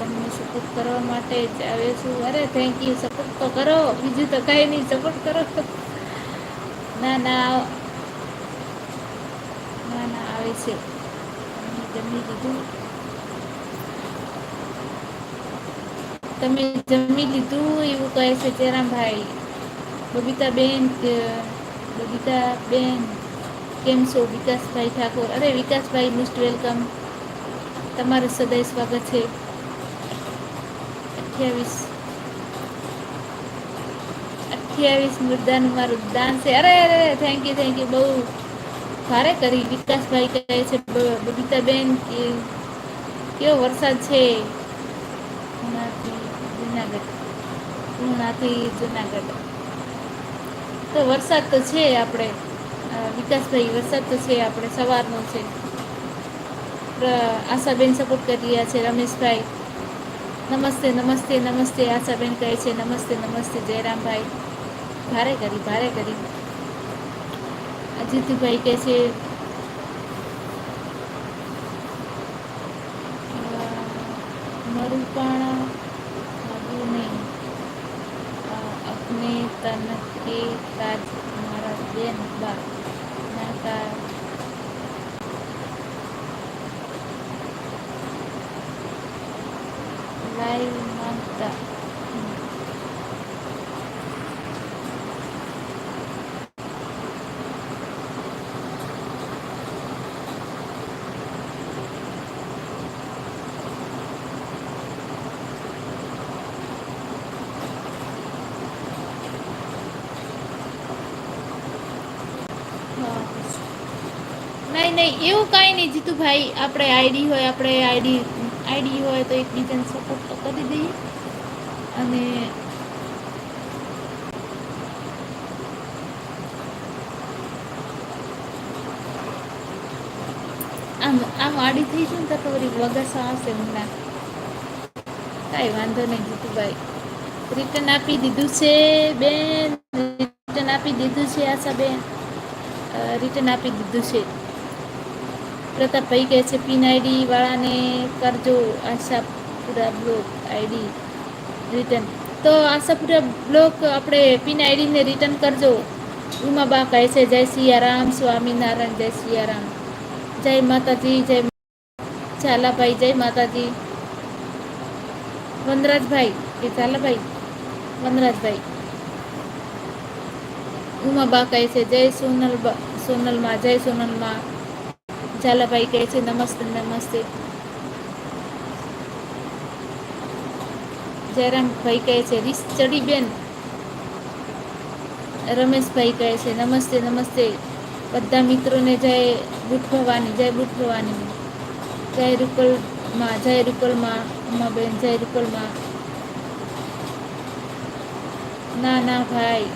તમને સપોર્ટ કરવા માટે જ આવે છું. અરે થેન્ક યુ. સપોર્ટ તો કરો, બીજું તો કઈ નહીં, સપોર્ટ કરો. ના ના ના ના આવે છે. જમી લીધું? તમે જમી લીધું એવું કહે છે જયરામભાઈ. બબીતાબેન, બબીતાબેન કેમ છો? વિકાસભાઈ ઠાકોર, અરે વિકાસભાઈ મોસ્ટ વેલકમ. તમારું સદય સ્વાગત છે. 28 મુદ્દાનું મારું દાન છે. અરે અરે થેન્ક યુ બહુ ભારે કરી. વિકાસભાઈ કહે છે બબીતાબેન કે કેવો વરસાદ છે જુનાગઢ? પૂનાથી જુનાગઢ તો વરસાદ તો છે. આપણે વિકાસભાઈ વરસાદ તો છે, આપણે સવારનો છે. આશાબેન સપોર્ટ કરી રહ્યા છે. રમેશભાઈ નમસ્તે નમસ્તે નમસ્તે. આશાબેન કહે છે નમસ્તે નમસ્તે. જયરામભાઈ ભારે કરી. અજીતભાઈ કહે છે મારું પણ આવ્યું નહીં અપને તન કે તાજ મારા બેન બા નાકા લાઈવ માંગતા. નહીં એવું કાંઈ નહીં જીતુભાઈ. આપણે આઈડી હોય તો એકબીજાને સપોર્ટ તો કરી દઈએ. અને આમ આડી થઈ છું ને તો વળી વગસા આવશે હમણાં. કાંઈ વાંધો નહીં જીતુભાઈ. રિટર્ન આપી દીધું છે બેન, રિટર્ન આપી દીધું છે આશાબેન, રિટર્ન આપી દીધું છે. પ્રતાપભાઈ કહે છે પિન આઈડી વાળાને કરજો આશાપુરા બ્લોક આઈડી રિટર્ન. તો આશાપુરા બ્લોક આપણે પિન આઈડીને રિટર્ન કરજો. ઉમાબા કહે છે જય સિયારામ, સ્વામિનારાયણ, જય સિયારામ, જય માતાજી, જય ઝાલાભાઈ, જય માતાજી. વનરાજભાઈ કે ઝાલાભાઈ? વનરાજભાઈ. ઉમાબા કહે છે જય સોનલમાં, જય સોનલમાં. ઝાલાભાઈ કહે છે નમસ્તે નમસ્તે. જયરામભાઈ કહે છે રીસ ચડી બેન. રમેશભાઈ કહે છે નમસ્તે નમસ્તે. બધા મિત્રોને જય બુટ ભવાની, જય રૂપલમાં, ઉમાબેન જય રૂપલમાં. ના ના ભાઈ,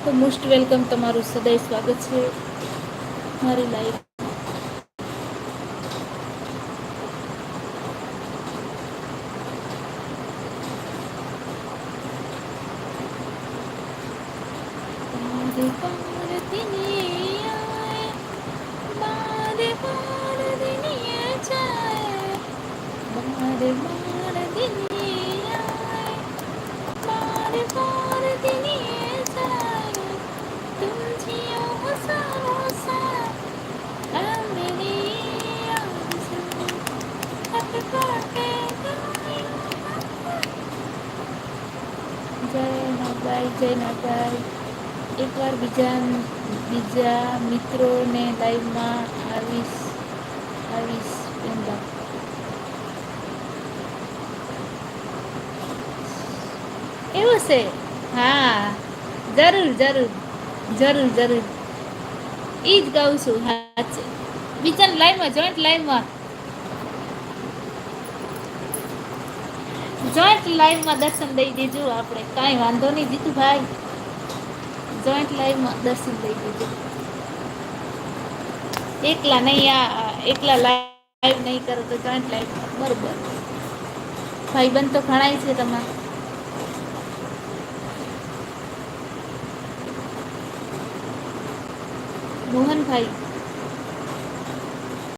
તો મોસ્ટ વેલકમ. તમારું સદાય સ્વાગત છે મારી લાઈફ. જય નાભાઈ. એકવાર બીજા મિત્રોને લાઈવમાં આવીશ પેંડા. એવું છે? હા જરૂર ઈ જ ગાઉં છું. હા છે બીજાને લાઈવમાં જોઈન્ટ લાઈવમાં દર્શન દઈ દેજો. આપણે કાંઈ વાંધો નહીં જીતુભાઈ, જોઈન્ટ લાઈવમાં દર્શન દઈ દેજો. એકલા લાઈવ નહીં કરો તો જોઈન્ટ લાઈવમાં બરોબર. ભાઈબંધ તો ઘણાય છે તમારે. મોહનભાઈ